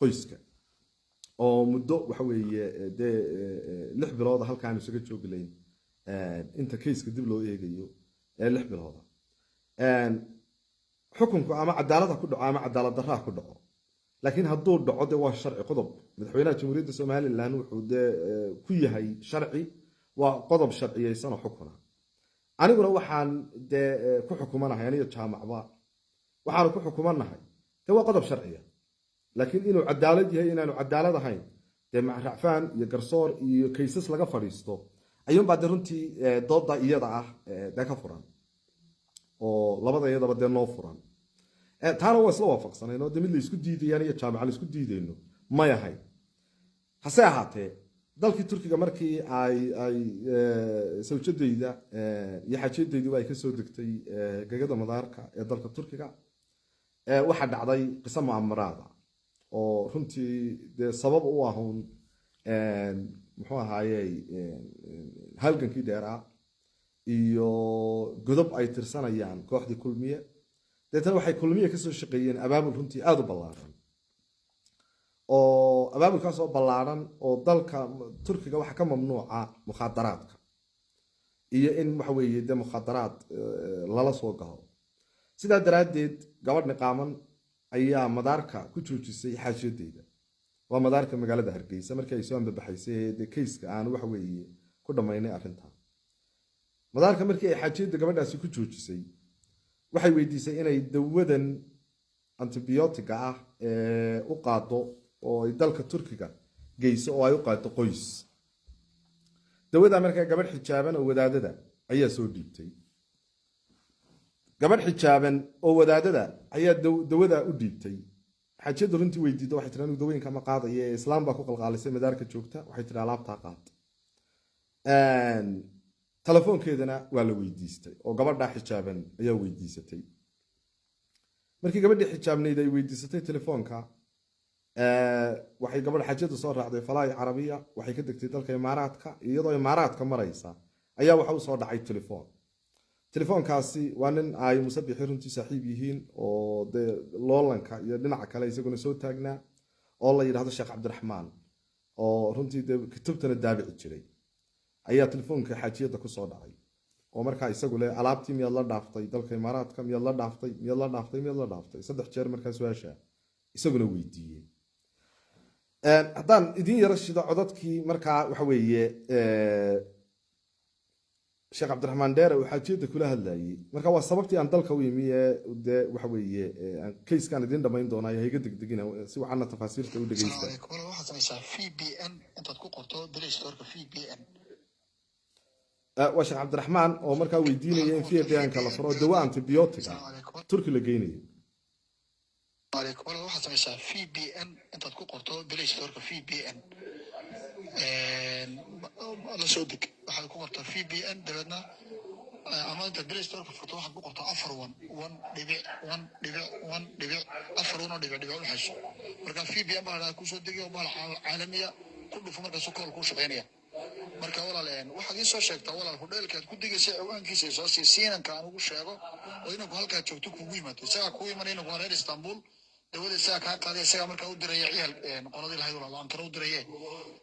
qoyska oo muddo waxa weeye de 6 bilood halkaan isaga jooglayn inta case-ka dib loo eegayo 6 bilood xukunku ama cadaalad ku dhaco ama cadaalad darro ku dhaco laakiin hadduu dhaco de waa sharci qodob madaxweynaha jamhuuriyadda Soomaaliland wuxuu de ku yahay sharci waa qodob sharciyeysan oo xukuna aniguna waxaan de ku xukumanahay aniga jaamacba waxaan ku xukumanahay de waa qodob sharciya laakiin inuu cadaalad yahay inaanu cadaalad ahayn de macrafaan iyo garsoor iyo cases laga fariisto ayuun baa runtii dooda iyada ah da ka furan oo labada iyadaba de noo furan taana waa isla waafaqsanayno de mid la isku diidayaan iyo jaamac la isku diidayno ma yahay hase ahaatee dalkii Turkiga markii ay sawjadayda iyo xajeedaydu ay ka soo degtay gagada madaarka ee dalka Turkiga waxa dhacday qisam mu'amaraada oo runtii de sabab u ahayn muxuu ahaayay halgankii dheeraa iyo godob ay tirsanayaan kooxdii kulmiye deetan waxay kulmiye ka soo shaqeeyeen abaabul runtii aad u ballaaran oo abaabulkaas oo ballaaran oo dalka Turkiga waxa ka mamnuuca mukhadaraadka iyo in waxa weeye de mukhadaraad lala soo galo sidaa daraadeed gabadh niqaaman ayaa madaarka ku joojisay xaajiyadeyda waa madaarka magaalada Hargeysa markii ay soo ambabaxaysay de case-ka aan waxa weeye ku dhamaynay arrinta madaarka markii ay xaajiyada gabadhaasi ku joojisay waxay weydiisay inay dawadan antibiyootiga ah u qaado oo ay dalka Turkiga geyso oo ay u qaado qoys dawada markaa gabadh xijaaban oo wadaadada ayaa soo dhiibtay gabadh xijaaban oo wadaadada ayaa dawada u dhiibtay xajadu runtii weydiido waxay tiraan dawooyinka ma qaadayo islaam baa ku qalqaalisay madaarka joogta waxay tiraan alaabta qaad telefoonkeedana waa la weydiistay oo gabadha xijaaban ayaa weydiisatay markii gabadhii xijaabneyd ay weydiisatay telefoonka waxay gabadh xajadu soo raacday falaay carabiya waxay ka degtay dalka Imaaraadka iyadoo Imaaraadka maraysa ayaa waxa uu soo dhacay telefoonkaasi waa nin ay musabixi runtii saaxiib yihiin oo de loolanka iyo dhinaca kale isaguna soo taagnaa oo la yiraahdo Sheekh Cabdiraxmaan oo runtii de kitaabtana daabici jiray ayaa telefoonka xajiyada ku soo dhacay oo markaa isagu le alaabtii miyaad la dhaaftay dalka Imaaraadka miyaad la dhaaftay saddex jeer markaa su'aasha isaguna weydiiyay haddaan idin yara shida codadkii markaa waxa weeye Sheekh Cabdiraxmaan Dheere oo xajiyada kula hadlayay markaa waa sababtii aan dalka u yimi de waxa weeye case-kan idin dhamayn doonaa hayga degdegina si waxaana tafaasiirta u dhageysta waxa samaysaa VPN intaad ku qorto Play Store-ka VPN وشيخ عبد الرحمن oo markaa weydiinaya in VPN-ka la furo dawo antibiyootiga Turki la geynayo waxa samaysaa VPN intaad ku qorto Play Store-ka VPN la soo deg waxa ku qortaa VPN dabadna ama inta Play Store-ka furto waxa ku qortaa 4.1.1.1.4 u hayso marka VPN baa ku soo degay oo baa caalamiya ku dhufo marka soo kala ku shaqeynaya marka walaaleen waxa ay soo sheegtaa walaal hudheelkaad ku digaysay ciwaankiisa soo siinanka aan ugu sheego oo inaad halka joogto kugu yimaado isaga ku imanayna waa reer Istanbul dawada isaga ka qaaday isaga marka u diray ciyaal qoladii lahayd walaal aan kala u diray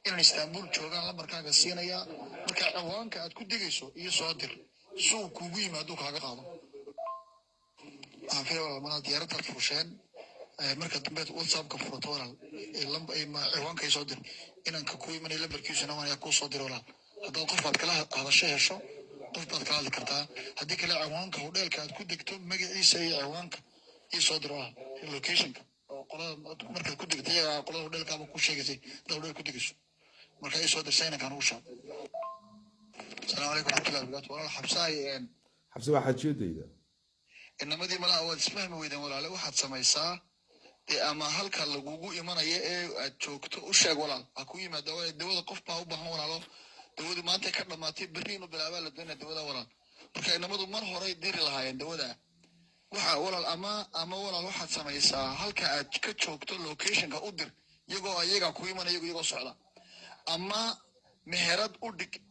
in Istanbul joogaan la markaaga siinaya marka ciwaanka aad ku digayso iyo soo dir soo kugu yimaado kaaga qaado aan filayo ma diyaarada fuusheen marka dambe WhatsApp ka furto walaal lamba ay ma ciwaanka soo dir inaan ka ku imanay lambarkiisuna waan ku soo diray walaal haddii qof aad kala hadashay hesho qof baad kala hadli kartaa haddii kale ciwaanka hudheelka aad ku degto magaciisa iyo ciwaanka iyo soo dir walaal location-ka oo qolada marka ku degtay qolada hudheelka ku sheegaysay dawlad ku degayso marka ay soo dirsayna kan ugu shaab السلام عليكم ورحمة الله وبركاته والله حبسي واحد شديدة إنما دي ملا أول اسمه مويدا ولا لا واحد سميسا أما هل كان لجوجو إيمان أيه أتشوكت وشاق ولا أكوي ما دواء قف ما هو بهم ولا لا دواء ما أنت كنا ما تبرين وبالعبال الدنيا دواء ولا مركا إنما دو مر هراي دير لها دواء وح ولا أما ولا واحد سميسا هل كان كتشوكت اللوكيشن كأودر يجوا أكوي ما يجوا صعلا أما مهرات أودك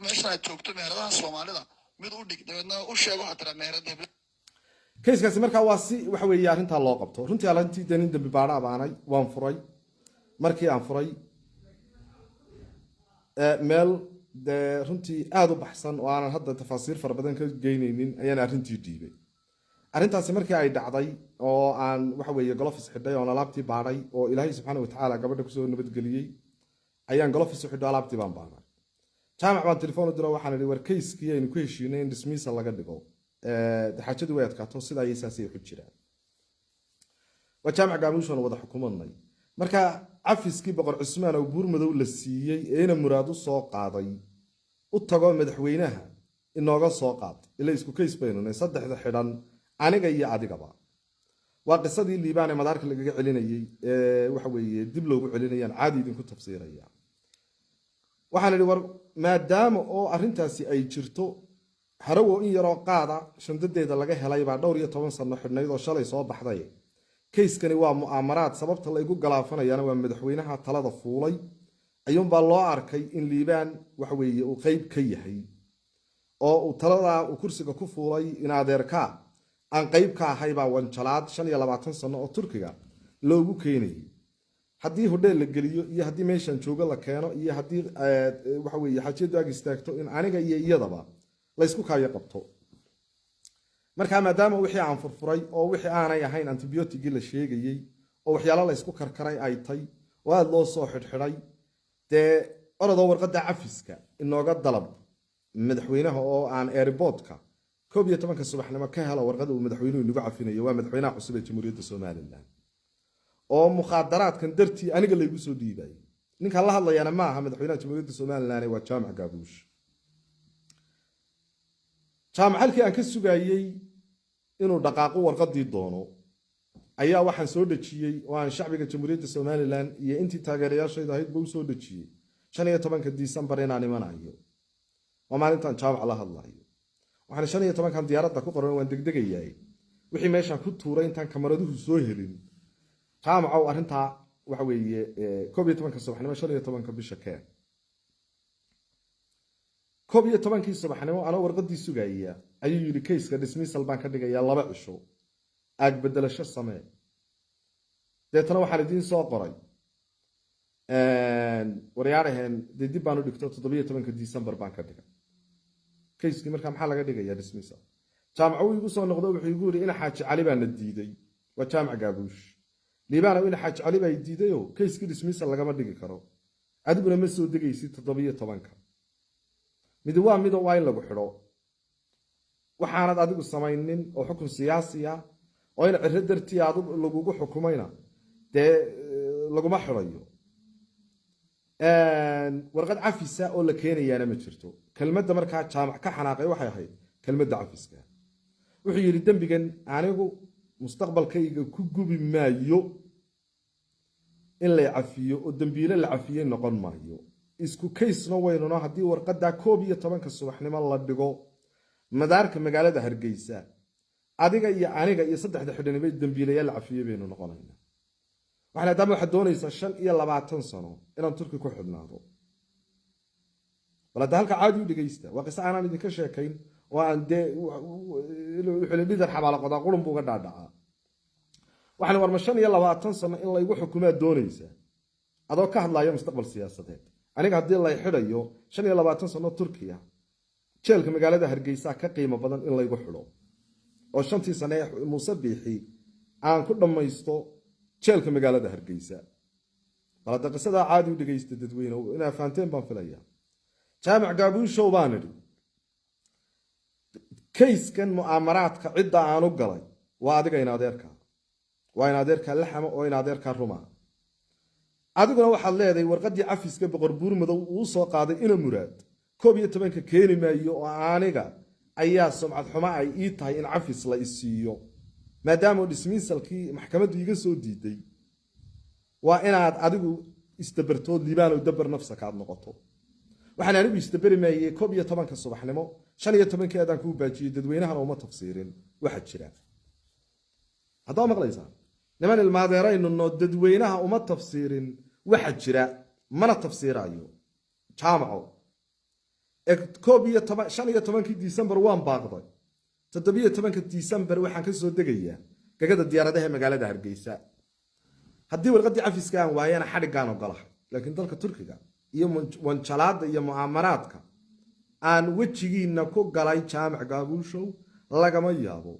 meesha ay joogto meheradaha Soomaalida mid u dhig dabadna u sheego xataa meheradaha case-kaasi markaa waa si waxa weeye arrinta loo qabto runtii alantii danin dambi baara abaanay waan furay markii aan furay meel runtii aad u baxsan oo aanan hadda tafaasiir fara badan ka geynaynin ayaan arrintii dhiibay arrintaasi markii ay dhacday oo aan waxa weeye golofis xidhay oo alaabtii baadhay oo ilaahay subxaana watacaala gabadha kusoo nabadgeliyey ayaan golofis u xidho alaabtii baan baadhay jaamac baan telefoon u diro waxaan idhi war kayskii aynu ku heshiinay in dismiisa laga dhigo xaajadii way adkaato sida ayay saasay xu jiraan waa jaamac gaamuushan wada xukumanay marka cafiskii boqor cusmaan oo buur madow la siiyey eena muraad u soo qaaday u tago madaxweynaha inooga soo qaad ila isku kays baynunay saddexda xidhan aniga iyo adigaba waa qisadii liibaan ee madaarka lagaga celinayey waxa weeye dib loogu celinayaan caadi idinku tafsiiraya waxaan idhi war maadaama oo arrintaasi ay jirto harawo in yaroo qaada shandadeeda laga helay baa dhowr iyo 10 sano xidhnayd oo shalay soo baxday kayskani waa mu'aamaraad sababta la igu galaafanayana waa madaxweynaha talada fuulay ayuunbaa loo arkay in liibaan waxa weeye uu qayb ka yahay oo uu talada uu kursiga ku fuulay in adeerka aan qayb ka ahay baa wanjalaad 25 sano oo Turkiga loogu keenay haddii hodheel la geliyo iyo haddii meeshan jooga la keeno iyo haddii waxa weeye xaajadu ag istaagto in aniga iyo iyadaba la isku kaayo qabto marka maadaama wixii aan furfuray oo wixii aanay ahayn antibiyootig la sheegayay oo waxyaalo la isku karkaray ay tay oo aad loo soo xidhxidhay orodoo warqadda cafiska inooga dalab madaxweynaha oo aan airportka 11 subaxnimo ka helo warqadda uu madaxweynuhu inagu cafinayo waa madaxweynaha cusub ee jamhuuriyadda Soomaaliland oo muqaadaraadkan dartii aniga laygu soo dhiibay ninka la hadlayana ma aha madaxweynaha jamhuuriyadda Soomaaliland waa jaamac gaabuush jaamac halkii aan ka sugayay inuu dhaqaaqo warqadii doono ayaa waxaan soo dhajiyay oo aan shacbiga jamhuuriyadda Soomaaliland iyo intii taageerayaashayda ahayd buu soo dhajiyay 15 December inaan imanayo oo maalintan jaamac la hadlayo waxaan 15 diyaaradda ku qoran waan degdegayay wixii meeshan ku tuuray intaan kameraduhu soo helin jaamac oo arrinta waxa weeye 11 subaxnimo 15 bisha keen 11 subaxnimo ana warqadii sugayay ayuu yiri kayska dismissal baan ka dhigayaa 2 cisho aag bedelasho samee deetana waxaan idin soo qoray waryaarahan dib baan u dhigto 17 December baan ka dhigay kayskii markaa maxaa laga dhigayaa dismissal jaamac uu igu soo noqdo wuxuu igu yiri in xaaji cali baan la diiday waa jaamac gaabuush liibaan in xaaji cali baa diidayo kayskii dismissal lagama dhigi karo adiguna ma soo degaysid 17 mid waa in lagu xidho waxaanad adigu samaynin oo xukun siyaasi ah oo in cirro dartii adigu lagugu xukumayna laguma xidhayo warqad cafisa oo la keenayaana ma jirto kelmadda markaa jaamac ka xanaaqay waxay ahayd kelmadda cafiska wuxuu yidhi dembigan anigu mustaqbalkayga ku gubi maayo in la cafiyo oo dembiile la cafiyey noqon maayo isku kaysna weynuna haddii warqadda 11 subaxnimo la dhigo madaarka magaalada Hargeysa adiga iyo aniga iyo saddexda xidhanibay dambiilayaal cafiyay baynu noqonaynaa waxaan hadda waxa doonaysaa 25 sano inaan Turki ku xidhnaado wala halka caadi u dhigaysta waa qisa aan idinka sheekayn oo aan xilibida xabaala qodaa qulun buu ga dhaadhacaa waxaan war 25 sano in la igu xukumaa doonaysaa adoo ka hadlayo mustaqbal siyaasadeed aniga haddii la xidhayo 25 sano Turkiya jeelka magaalada Hargeysa ka qiimo badan in la igu xidho oo 5 sano Muuse Biixi aan ku dhamaysto jeelka magaalada Hargeysa balada qisada caadi u dhageysta dadweyne ina faanteen baan filaya jaamac gaabuush oo baan idhi kayskan mu'aamaraadka cidda aan u galay waa adiga in adeerka laxama oo in adeerka ruma adiguna waxaad leedahay warqadii cafiska boqor buur madow uu soo qaaday ina muraad 11 keeni maayo oo aniga ayaa sumcad xumo ay ii tahay in cafis la isiiyo maadaama dismissalkii maxkamaddu iga soo diiday waa inaad adigu istabartood liibaan oo dabar nafsaka aad noqoto waxaan anigu istabari maayay 11 subaxnimo 15 keedaan ku baajiyay dadweynahan oo ma tafsiirin waxa jira haddaba maqlaysaa niman ilmaadeeraynu noo dadweynaha uma tafsiirin waxa jira mana tafsiirayo jaamaco 15 December waan baaqday 17 December waxaan ka soo degayaa gagada diyaaradaha magaalada Hargeysa haddii warqadii cafiska aan waayana xadhigaan ogolahay laakiin dalka turkiga iyo wanjalaada iyo mu'aamaraadka aan wejigiina ku galay jaamac gaabuushow lagama yaabo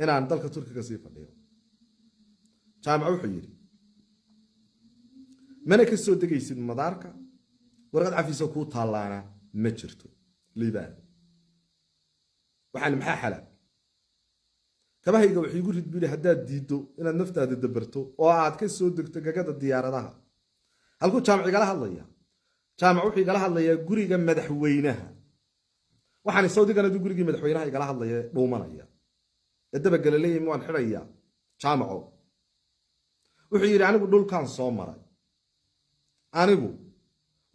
inaan dalka turkiga sii fadhiyo jaamac wuxuu yidhi mana ka soo degaysid madaarka warqad cafisa kuu taallaana ma jirto liibaan waxaan maxaa xala kabahayga wuxuu igu ridbiri haddaad diiddo inaad naftaada dabarto oo aad ka soo degto gagada diyaaradaha halkuu jaamac igala hadlaya jaamac wuxuu igala hadlayaa guriga madaxweynaha waxaan sawdiganadu gurigii madaxweynaha igala hadlaya dhuumanaya ee dabagala leeyay waan xidhaya jaamaco wuxuu yidhi anigu dhulkaan soo maray anigu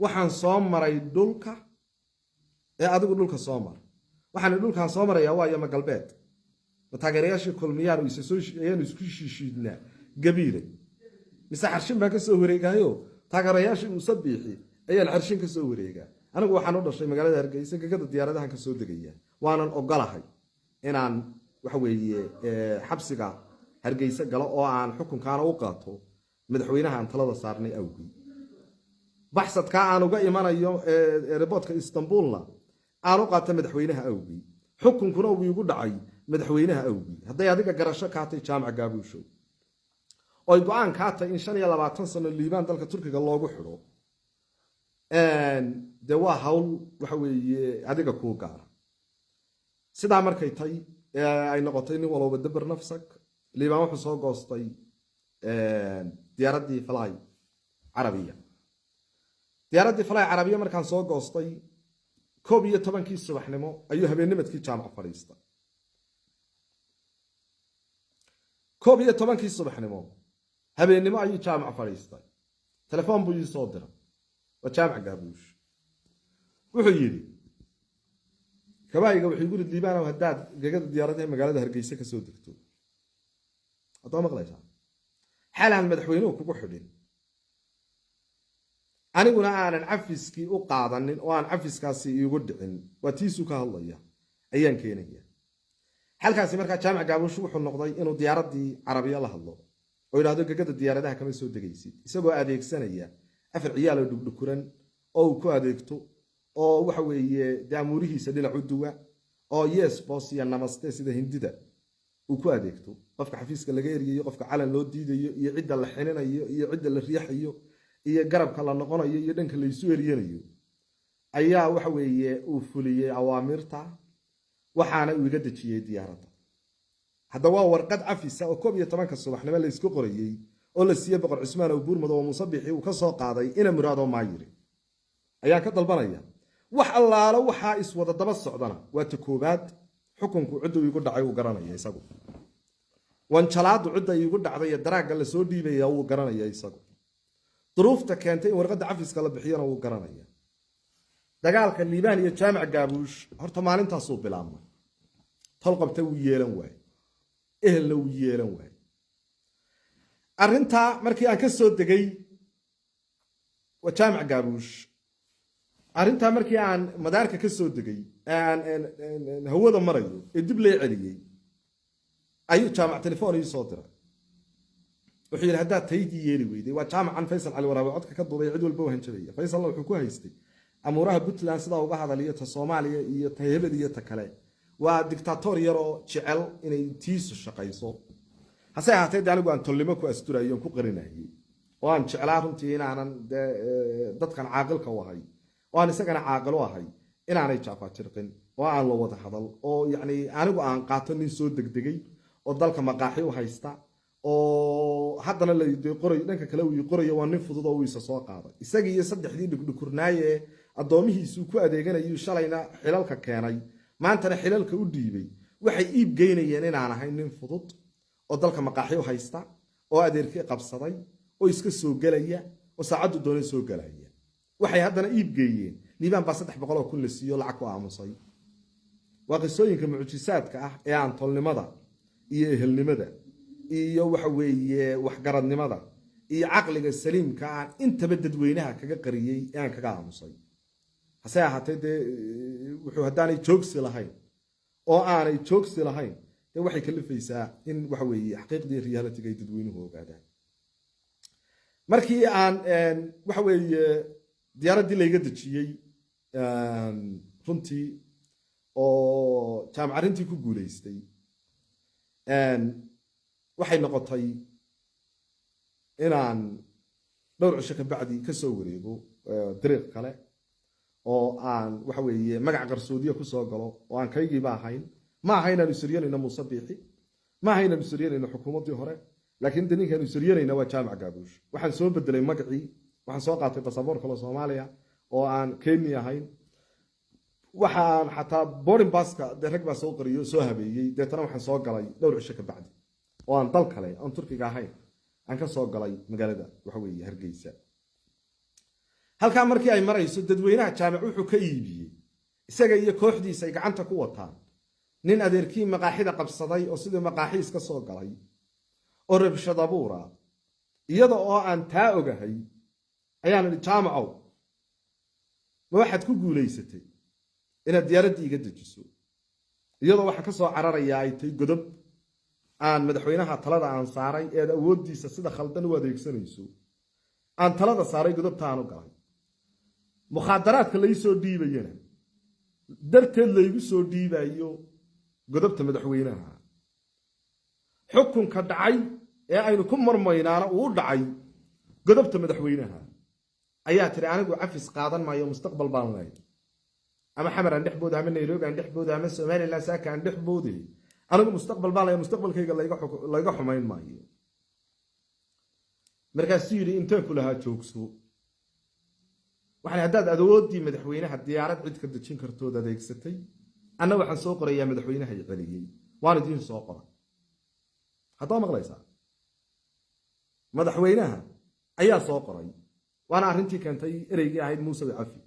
waxaan soo maray dhulka ee adigu dhulka soo mar waxaan dhulkaan soo marayaa waa yama galbeed taageerayaashii kulmiyaan ayaanu isku shiishiidnaa gabiilay mise xarshin baan ka soo wareegayo taageerayaashii musabiixi ayaan xarshin ka soo wareegaa anigu waxaan u dhashay magaalada Hargeysa gagada diyaaradahan ka soo degaya waanan ogolahay inaan waxa weeye xabsiga Hargeysa galo oo aan xukunkaana u qaato madaxweynaha aan talada saarnay awgii baxsadka aan uga imanayo airportka Istanbulna aan u qaato madaxweynaha awgii xukunkuna uu igu dhacay madaxweynaha awgii hadday adiga garasho kaatay jaamac gaabuusho oo go'aan kaatay in 25 sano liibaan dalka turkiga loogu xidho de waa hawl waxa weeye adiga ku gaara sidaa markay tay ay noqotay nin walba dabar nafsak liibaan wuxuu soo goostay diyaaradii fly carabiya markaan soo goostay 11 subaxnimo ayuu habeennimadkii jaamac fadhiistay 11 subaxnimo habeennimo ayuu jaamac fadhiistay telefoon buu ii soo diray waa jaamac gaabuush wuxuu yidhi kabaayiga wuxuu igu rid liibaan haddaad gagada diyaaradaha magaalada Hargeysa ka soo degto hadda maqlaysaa xalaan madaxweynuhu kugu xidhin aniguna aanan cafiskii u qaadanin oo aan cafiskaasi iigu dhicin waa tiisuu ka hadlaya ayaan keenaya halkaasi markaa jaamac gaabuush wuxuu noqday inuu diyaaradii carabiya la hadlo oo yiraahdo gagada diyaaradaha kama soo degaysid isagoo adeegsanaya afar ciyaal oo dhugdhukuran oo uu ku adeegto oo waxa weeye daamurihiisa dhinac u duwa oo yes boss iyo namaste sida hindida uu ku adeegto qofka xafiiska laga eriyo qofka calan loo diidayo iyo cidda la xininayo iyo cidda la riixayo iyo garabka la noqonayo iyo dhanka la isu eriyanayo ayaa waxa weeye uu fuliyay awaamirta waxaana uu iga dajiyay diyaaradda hadda waa warqad cafisa oo 11 subaxnimo la isku qorayay oo la siiyay boqor Cismaan oo buurmado oo musabbixi uu ka soo qaaday ina muraado maayiri ayaa ka dalbanaya wax allaala waxa iswada daba socdana waa ta koobaad xukunku cidda igu dhacay uu garanaya isagu wanjalaadu cidda igu dhacday daraaga la soo dhiibaya uu garanaya isagu duruufta keentay in warqadda cafiska la bixiyana uu garanaya dagaalka liibaan iyo jaamac gaabuush horta maalintaas uu bilaabmay tal qabta uu yeelan waay ehelna uu yeelan waay arrinta markii aan ka soo degay waa jaamac gaabuush arrinta markii aan madaarka ka soo degay aan hawada marayo ee dib lay celiyay ayuu jaamac telefoon ii soo diray wuxuu yiri hadda taydii yeeli weyday waa jaamacan Faysal Ali Waraabi codka ka duubay cid walba wahan jabay Faysal wuxuu ku haystay amuraha Puntland sida uga hadalaya ta Soomaaliya iyo ta Hebel iyo ta kale waa dictator yaro jecel inay tiisu shaqayso hase ahaatee anigu aan tolnimo ku asturayo ku qarinayay oo aan jeclaa runtii inaanan dadkan caaqilka u ahay oo aan isagana caaqil u ahay inaanay jaafa jirqin oo aan la wada hadal oo yacni anigu aan qaato nin soo degdegay oo dalka maqaaxi u haysta oo haddana la yidhi qoray dhanka kale uu qorayo waa nin fudud oo uu isa soo qaaday isagii iyo saddexdii dhugdhukurnaaye adoomihiisu ku adeeganayay shalayna xilalka keenay maantana xilalka u dhiibay waxay iib geynayeen inaan ahay nin fudud oo dalka maqaaxi u haysta oo adeerkii qabsaday oo iska soo galaya oo saacadu doonay soo galaya waxay haddana iib geeyeen liibaan baa 300 kun la siiyo lacag ku aamusay waa qisooyinka mucjisaadka ah ee aan tolnimada iyo ehelnimada iyo waxa weeye waxgaradnimada iyo aqliga saliimka aan intaba dadweynaha kaga qariyay ee aan kaga aamusay hase ahaatee wuxuu haddaanay joogsi lahayn oo aanay joogsi lahayn waxay kalifaysaa in waxa weeye xaqiiqdii reality-ga dadweynuhu ogaadaan markii aan waxa weeye diyaaraddii layga dejiyey runtii oo jaamac arrintii ku guulaystay waxay noqotay inaan dhowr cisho ka bacdi ka soo wareego dariiq kale oo aan waxa weeye magac qarsoodiye ku soo galo oo aan kaygiiba ahayn ma aha inaanu siryanayno muuse biixi ma aha inaanu siryanayno xukuumaddii hore laakiin de ninkaanu siryanayna waa jaamac gaabuush waxaan soo bedelay magacii waxaan soo qaatay basaboor kale Soomaaliya oo aan Kenya ahayn waxaan xataa boarding passka de rag baa soo qariyo soo habeeyay deetana waxaan soo galay dhowr cisho ka bacdi oo aan dal kale aan Turkiga ahayn aan ka soo galay magaalada waxa weeye Hargeysa halka markii ay marayso dadweynaha jaamac wuxuu ka iibiyay isaga iyo kooxdiisa ay gacanta ku wataan nin adeerkii maqaaxida qabsaday oo sidii maqaaxiis ka soo galay oo rabshad abuura iyada oo aan taa ogahay ayaan jaamacow ma waxaad ku guulaysatay inaad diyaaraddii iga dejiso iyadoo waxa ka soo cararaya ay tay godob aan madaxweynaha talada aan saaray ee awoodiisa sida khaldan u adeegsanayso aan talada saaray godobtaan u galay mukhaadaraadka la soo dhiibayna darteed la igu soo dhiibayo godobta madaxweynaha xukunka dhacay ee aynu ku marmaynaana uu dhacay godobta madaxweynaha ayaa tiri anigu cafis qaadan maayo mustaqbal baan leeyahay ama xamar aan dhexbooda ama Nairobi aan dhexbooda ama Soomaaliland saaka aan dhexbooday anigu mustaqbal baan leeyahay mustaqbalkayga layga xumayn maayo markaas yiri inta kulaha joogso waxaan haddaad adoodii madaxweynaha diyaarad cid ka dejin kartood adeegsatay anna waxaan soo qorayaa madaxweynaha ay celiyay waan idin soo qoray haddaba maqlaysaa madaxweynaha ayaa soo qoray waana arrintii keentay ereygii ahayd Muuse Cafi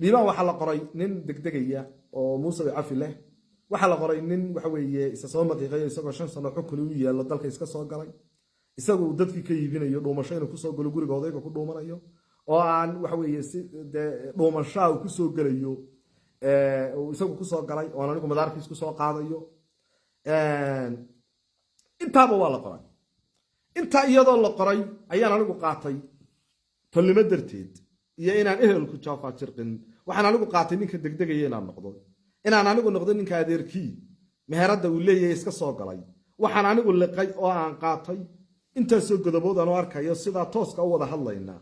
diiwaan waxaa la qoray nin degdegaya oo Muuse Cafi leh waxaa la qoray nin waxa weeye isa soo maqiiqay isagoo 5 sano xukun u yeelo dalka iska soo galay isagoo dadkii ka iibinayo dhuumasho inuu ku soo galo guriga odayga ku dhuumanayo oo aan waxa weeye si dhuumasho uu ku soo galayo oo isagu ku soo galay oo anigu madaarkiis ku soo qaadayo intaaba waa la qoray inta iyadoo la qoray ayaan anigu qaatay tolnimo darteed iyo inaan ehelku jaafa jirqin waxaan anigu qaatay ninka degdegaya inaan noqdo inaan anigu noqdo ninka adeerkii meherada uu leeyahay iska soo galay waxaan anigu liqay oo aan qaatay inta soo godobood aan arkayo sida tooska u wada hadlayna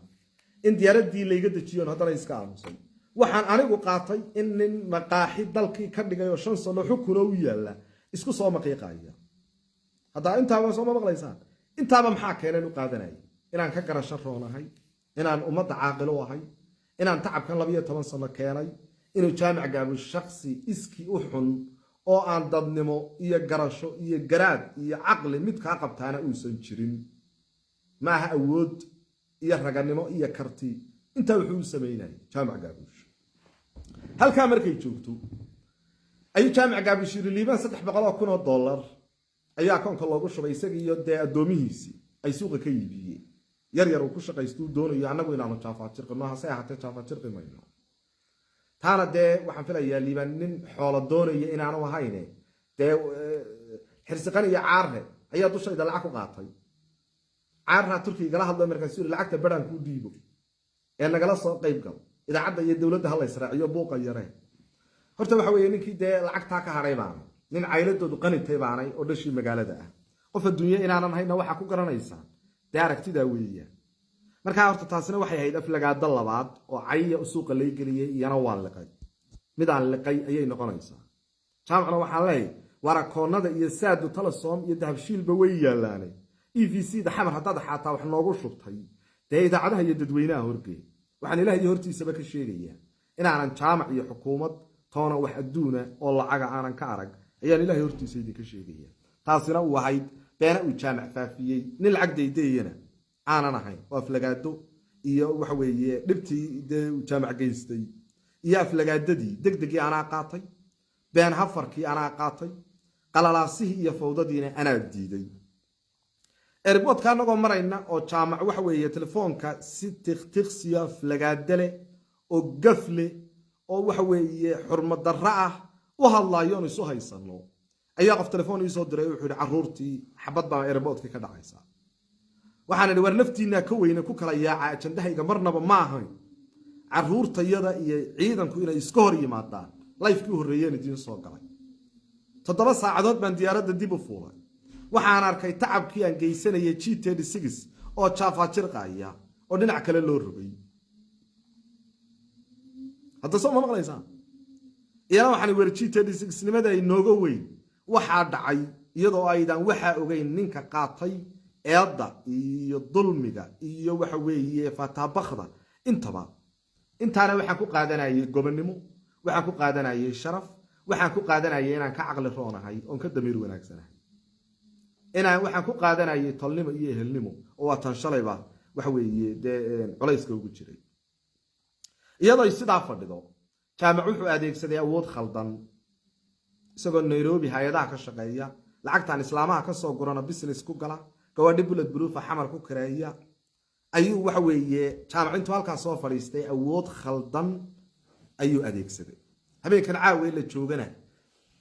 in diyaaraddii layga dejiyo haddana iska aamusay waxaan anigu qaatay in nin maqaaxi dalkii ka dhigay oo 5 sano xukun u yaala isku soo maqiiqaya hadda intaaba soo maqlaysaan intaaba maxaa keenay u qaadanay inaan ka garasho roonahay inaan ummadda caaqil u ahay inaan tacabkan 12 sano keenay inuu jaamac gaabo shakhsi iski u xun oo aan dadnimo iyo garasho iyo garaad iyo aqli mid ka qabtaana uusan jirin maaha awood iyo raganimo iyo karti inta wuxuu sameeyay jaamac gaabush halka markay joogto ayuu jaamac gaabush liibaan $300,000 ayaa koonka loogu shubay isaga iyo adoomihiisi ay suuqa ka iibiyeen yar uu ku shaqaysto doonayo anagu inaanu jaafa jirqino hase ahaatee jaafa jirqimayno taana waxaan filayaa liibaan nin xoolo doonaya inaanu ahayne xirsiqan iyo caarre ayaa dushayda lacag ku qaatay caarra Turkiga la hadlo markaas uu lacagta baran ku dhiibo ee nagala soo qayb gal idaacadda iyo dawladda hal israaciyo buuqa yareen horta waxa weeye ninkii lacagta ka haray baan nin cayladoodu qanitay baanay oo dhashii magaalada ah qof adduunyo inaanan hayna waxa ku garanaysaa aragtida weeyaan marka horta taasina waxay ahayd aflagaada labaad oo cayya suuqa lay galiyay iyana waa liqay mid aan liqay ayay noqonaysaa jaamacna waxaan leeyahay warakoonada iyo saadu talasoom iyo dahabshiilba way yaalaanay EVC da xamar hadda xataa wax noogu shubtay idaacadaha iyo dadweynaha horgeey waxaan ilaahay hortiisaba ka sheegayaa inaanan jaamac iyo xukuumad toona wax adduuna oo lacaga aanan ka arag ayaan ilaahay hortiisa idin ka sheegayaa taasina uu ahayd beena uu jaamac faafiyay nin lacag deydayna aanan ahayn oo aflagaado iyo waxa weeye dhibtii jaamac geystay iyo aflagaadadii degdegii ana qaatay been hafarkii ana qaatay qalalaasihii iyo fawdadiina ana diiday erbodka anagoo marayna oo jaamac waxa weeye telefoonka si tiqtiqsiyo aflagaadale oo gafle oo waxa weeye xurmad darra ah u hadlayo isu haysano ayaa qof telefoon ii soo diray wuxuu yiri caruurtii xabad baa erbodka ka dhacaysa waxaan idhi war naftiinaa ka weyne ku kala yaaca ajandahayga marnaba ma ahayn caruurtayada iyo ciidanku inay iska hor yimaadaan lifekii u horreeyeen idiin soo galay 7 saacadood baan diyaaradda dib u fuulay waxaan arkay tacabkii aan geysanayay G36 oo jaafaajir qaaya oo dhinac kale loo rogay hadda soo ma maqlaysaan iyana waxaan weer G36 nimada ay nooga weyn waxa dhacay iyadoo aydan waxa ogeyn ninka qaatay eedda iyo dulmiga iyo waxa weeye fataabaqda intaana waxaan ku qaadanayay gobonnimo waxaan ku qaadanayay sharaf waxaan ku qaadanayay inaan ka aqli roonahay oo ka damiir wanaagsanahay waxaan ku qaadanayay tolnimo iyo ehelnimo oo tan shalayba waxa weeye culayska ugu jiray iyadoo sidaa fadhido jaamac wuxuu adeegsaday awood khaldan isagoo Nairobi hay'adaha ka shaqeeya lacagtan islaamaha ka soo gurana business ku gala gawadhi bullet proof xamar ku kareeya ayuu waxa weeye jaamac intuu halkaas soo fadhiistay awood khaldan ayuu adeegsaday habeenkan caawa la joogana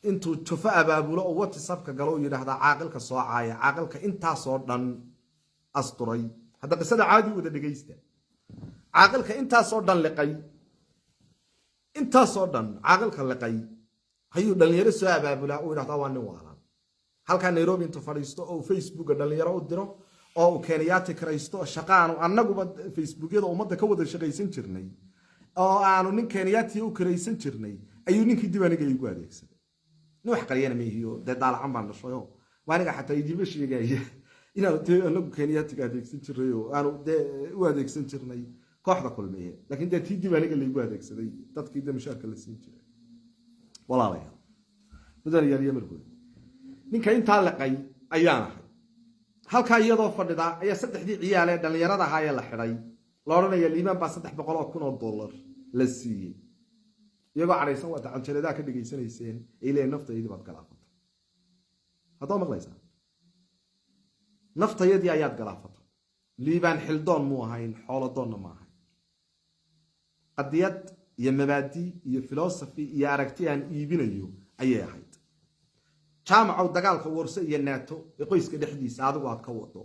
intuu tufa abaabulo oo WhatsApp-ka galo yiraahdo caaqilka soo caaya caaqilka inta soo dhan asturay hadda qisada caadi wada dhageysta caaqilka inta soo dhan liqay inta soo dhan caaqilka liqay ayuu dhalinyaro soo abaabula oo yiraahdo waa nin waalan halka Nairobi intuu fadhiisto oo Facebook dhalinyaro u diro oo Kenyaati Kristo shaqaan annaguba Facebookyada umada ka wada shaqaysan jirnay oo aanu nin Kenyaati u kiraysan jirnay ayuu ninkii dibaaniga igu adeegsaday noox qariyana meehiyo dadaal baan dhashayo waaniga xataa idiba sheegaya inaan anagu Kenyaati adeegsan jiray oo aanu u adeegsan jirnay kooxda kulmiye laakiin tii dibaaniga la igu adeegsaday dadkii mushaarka la siin jiray walaalayaal mudan yar yamarkood ninka inta laqay ayaan ahay halka iyadoo fadhida ayaa saddexdii ciyaal ee dhalinyarada ahaa ee la xiray la oranayo liiban ba $300,000 la siiyay iyagoo careysan wada canjaleeda ka dhigaysanayseen ilaa naftaydi baad galaafato hadoo maqlaysaa naftaydi ayaad galaafato liiban xildoon mu ahayn xooladoonna ma ahayn qadiyad iyo mabaadi iyo philosophy iyo aragti aan iibinayo ayay ahayd jaamacu dagaalka warso iyo naato ee qoyska dhexdiisa adigu aad ka wado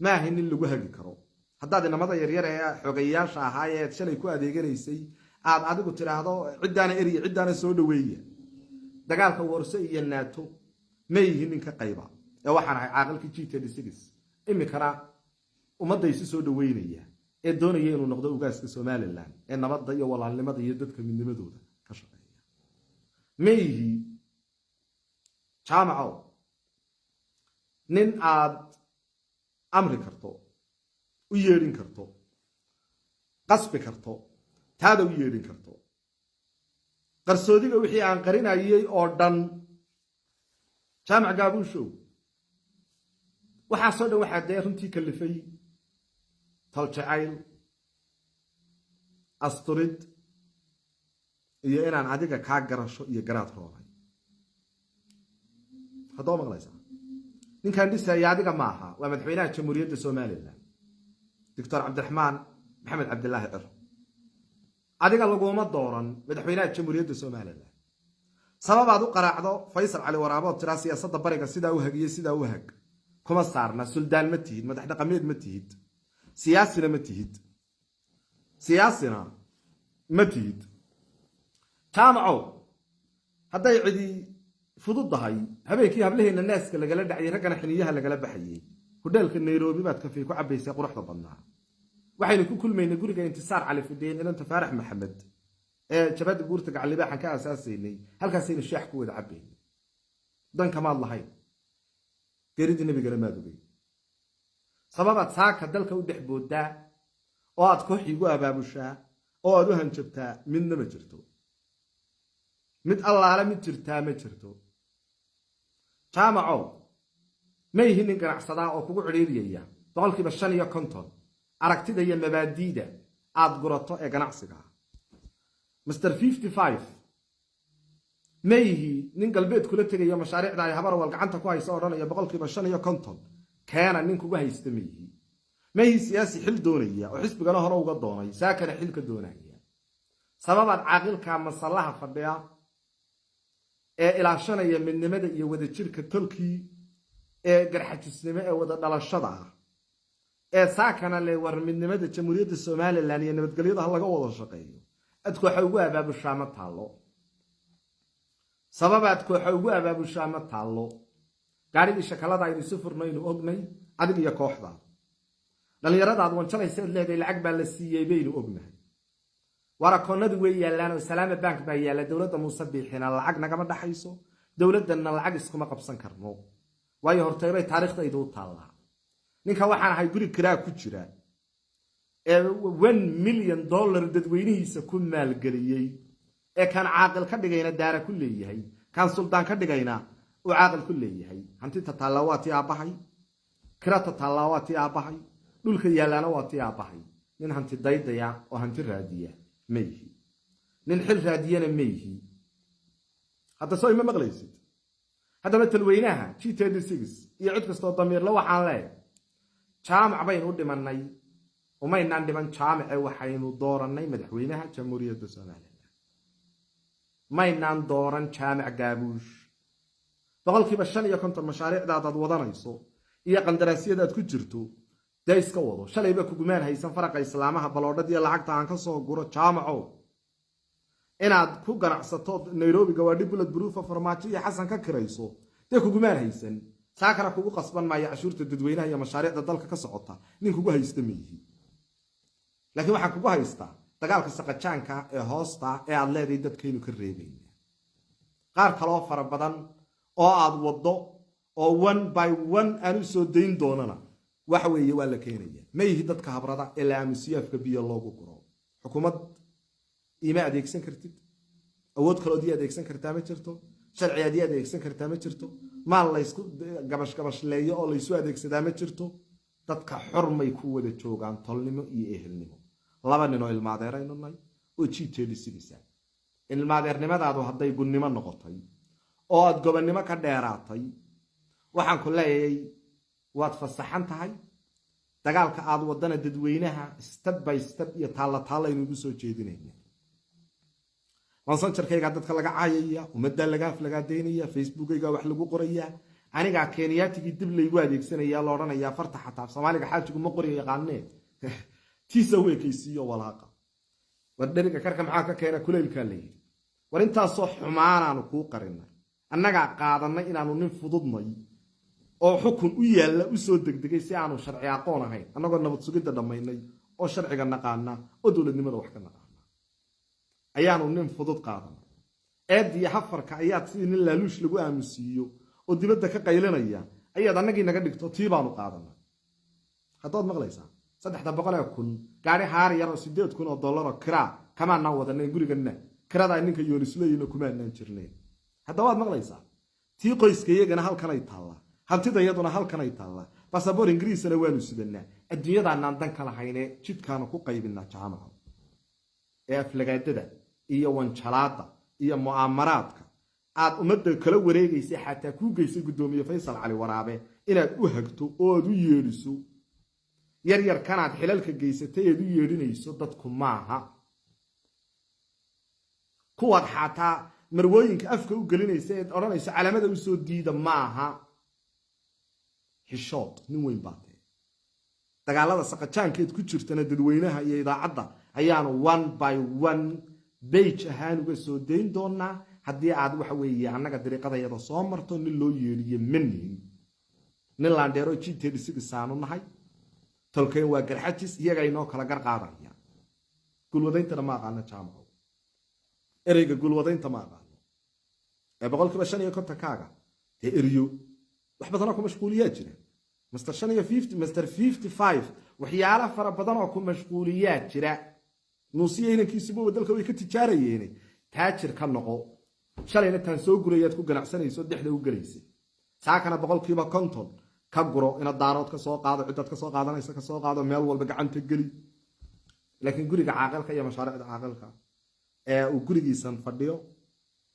ma ahayn in lagu hagi karo haddaad inamada yaryar ee xogayaasha ahaa ee shalay ku adeeganaysay aad adigu tiraahdo cidaana eriya cidaana soo dhaweeya dagaalka warso iyo naato ma yihiin ninka qayba ee waxaan ahay caaqilkii G36 imikana ummadaysi soo dhaweynaya ee doonaya inuu noqdo ugaaska Soomaaliland ee nabadda iyo walaalnimada iyo dadka midnimadooda ka shaqeeya ma yihiin jaamaco nin aad amri karto u yeedhin karto qasbi karto taada u yeedhin karto qarsoodiga wixii aan qarinayay oo dhan jaamac gaabushow waxa soo dhan waxa runtii kalifay talcayl asturid iyo inaan adiga ka garasho iyo garaad roobay hadoo maqlaysaa ninkan dhisay adiga ma aha waa madaxweynaha jamhuuriyadda Soomaaliland Dr. Cabdiraxmaan Maxamed Cabdilaahi Ciro adiga laguma dooran madaxweynaha jamhuuriyadda Soomaaliland sababaad u qaraacdo Faysal Cali Waraabo tira siyaasadda bariga sida uu hagiyay sida uu hag kuma saarna suldaan ma tihid madax dhaqameed ma tihid siyaasina ma tihid jaamaco hadday cidi fududahay habeenkii hablaheena naaska lagala dhacay ragana xiniyaha lagala baxayay hotelka Nairobi baad ka fiico cabaysay quruxda badnaa waxaynu ku kulmaynay guriga intisaar cali fideen inta Faarax Maxamed ee jabada buurta gaclibaxan ka asaasaynay halkaasaynu shaax ku wada cabaynay dan kama lahayn geeridii nabiga ma dugay sababaad saaka dalka u dhexboodaa oo aad kooxigu abaabushaa oo aad u hanjabtaa midna ma jirto mid allaala mid jirtaa ma jirto jaamaco ma yihiin nin ganacsada oo kugu ciriiriyaya 50% aragtida iyo mabaadiida aad gurato ee ganacsiga Mr 55 ma yihiin nin galbeed kula tagayo mashaariicda ay habar wal gacanta ku hayso odhanaya 50% keena nin kugu haysta ma yihiin ma yihiin siyaasi xil doonaya oo xisbigana hore uga doonay saakana xil ka doonaya sababaad caaqilka masallaha fadhiya ee ilaashanaya midnimada iyo wada jirka tolkii ee garxajisnimo ee wada dhalashada saakana le war midnimada jamhuuriyadda Soomaaliland iyo nabadgelyada laga wada shaqeeyo adku waxa ugu abaabushaa ma taalo sababaadku waxa ugu abaabushaa ma taalo gaarigii shakalada aynu si furnaynu ognay adig iyo kooxda dhalinyarada aad wanjalaysa leedahay lacag baa la siiyay baynu ognahay warakoonadu way yaalaan oo Salaama Bank baa yaala dawladda Muuse Biixina lacag nagama dhaxayso dawladana lacag iskuma qabsan karno waayo hortayray taariikhdaydu u taala ninka waxaan ahay guri kiraa ku jira $1 million dadweynihiisa ku maalgeliyay kan caaqil ka dhigayna daara ku leeyahay kan sultaan ka dhigayna oo caaqil ku leeyahay hanti tatalawaati aabahay kirata talawaati aabahay dhulka yaalana waati aabahay nin hanti daydaya oo hanti raadiya meehi nin xil raadiyana meehi hadda soo ima maqlaysid hadda talweynaha G36 iyo cid kasta oo damiir la waxaan leeyahay jaamac baynu u dhimanay umaynaan dhiman jaamac waxaynu dooranay madaxweynaha jamhuuriyadda Soomaaliland maynaan dooran jaamac gaabuush boqolkiiba 55 mashaariicdaad wadanayso iyo qandaraasyadaad ku jirto dayska wado shalayba ku gumaan haysan faraqa islaamaha baloodhada lacagta aan ka soo guro jaamaco inaad ku ganacsato Nairobi gawaadhi bulad buruufa farmaajo iyo xasan ka kirayso tay ku gumaan haysan saakana kugu qasban maayo cashuurta dadweynaha iyo mashaariicda dalka ka socota nin kugu haysta meeyii laakiin waxa kugu haysta dagaalka saqajaanka ee hoosta ee aad leedahay dadkaynu ka reebayna qaar kale oo fara badan oo aad wado oo one by one aanu soo deyn doonana waxa weeye waa la keenaya meeyii dadka habrada ee la aamusiyaafka biyo loogu guro xukuumad ima adeegsan kartid awood kale oo adeegsan kartaa ma jirto sharci adeegsan kartaa ma jirto maal la isku gabash leeyo oo la isu adeegsadaa ma jirto dadka xurmay ku wada joogan tolnimo iyo ehelnimo laba nin oo ilmaadeeraynu nahay oo G36 ilmaadeernimadaadu hadday gunnimo noqotay oo aad gobonnimo ka dheeraatay waxaan ku leeyahay waad fasaxan tahay dagaalka aad wadana dadweynaha step by step iyo taala inuu soo jeedinayna Messengerkayga dadka laga caayaya umada laga deynaya Facebookayga wax lagu qoraya aniga Kenyaatiga dib laygu adeegsanaya la oranaya farta xataa Soomaaliga xaajigu ma qoriyo yaqaanee tiisa weekaysiyo walaaqa wadariga karka maxaa ka keena kuleelka leeyahay war intaas soo xumaanaanu ku qarinay annaga qaadanay inaanu nin fududnay oo xukun u yaala u soo degdegay si aanu sharci aqoon ahayn annagoo nabad sugidda dhameynay oo sharciga naqaana oo dawladnimada wax ka naqaana ayaanu nin fudud qaadan eediya hafarka ayaad sidii nin laaluush lagu aamusiyo oo dibadda ka qaylinaya ayaad annagii naga dhigto tii baanu qaadanay haddaad maqlaysaa 300,000 gaari haar yar oo $8,000 oo kira kama na wadanay gurigana kirada ninka yoonisleyna kuma aanan jirnay hadda waad maqlaysaa tii qoyskayagana halkan ay taala hantida iyaduna halkan ay taala passport ingiriisna waanu sidanaa adduunyada aan dan kala hayne jidkaana ku qaybinaa jaamaca ee aflagaadada iyo wanjalaada iyo mu'amaraadka aad umada kala wareegaysay xataa ku geysay gudoomiye Faysal Cali Waraabe inaad u hagto oo aad u yeeriso yar kanaad xilalka geysatay ee u yeerinayso dadku maaha kuwaad xataa marwooyinka afka u gelinaysa ee oranaysa calaamada u soo diida maaha xishood nin weyn baatay dagaalada saqajaankeed ku jirtana dadweynaha iyo idaacadda ayaanu one by one page ahaan uga soo deyn doonaa haddii aad waxa weeye annaga dariiqadayada soo marto nin loo yeeriyo manihin nin laandheero G36 saanu nahay tolkeen waa garxajis iyaga inoo kala gar qaadaya gulwadaynta ma aqaana jaamaco ereyga gulwadaynta ma aqaano ee boqolkiiba 55 kaaga ee eriyo wax badan oo ku mashquuliyaa jira Mr. 50 Mr. 55 waxyaalo fara badan oo ku mashquuliyaa jira nuusiyeenkiisuba dalka way ka tijaarayeen taajir ka noqo shalayna tan soo gurayaad ku ganacsanayso dhexda u galeysay saakana boqolkiiba 50 ka guro ina daarood ka soo qaado cidad ka soo qaadanaysa ka soo qaado meel walba gacanta gali laakiin guriga caaqilka iyo mashaariicda caaqilka ee uu gurigiisan fadhiyo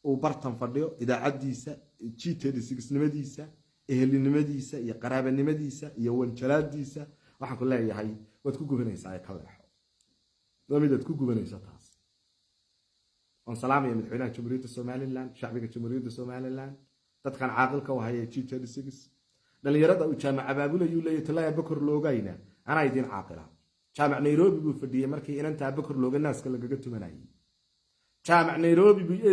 uu bartan fadhiyo idaacadiisa G36 nimadiisa ehelinimadiisa iyo qaraabanimadiisa iyo wanjalaadiisa waxaan ku leeyahay waad ku gubanaysaa ay ka leexo doomidaad ku gubanaysaa taas on salaamay madaxweynaha jamhuuriyadda Soomaaliland shacbiga jamhuuriyadda Soomaaliland dadkan caaqilka u hayay G36 dhalinyarada uu jaamac abaabulayo leeyahay talaya bakor loogayna أنا يدين عاقلة جامع نيروبي بفدية مركي إن أنت بكر لوجا الناس كلا جت مناي جامع نيروبي بي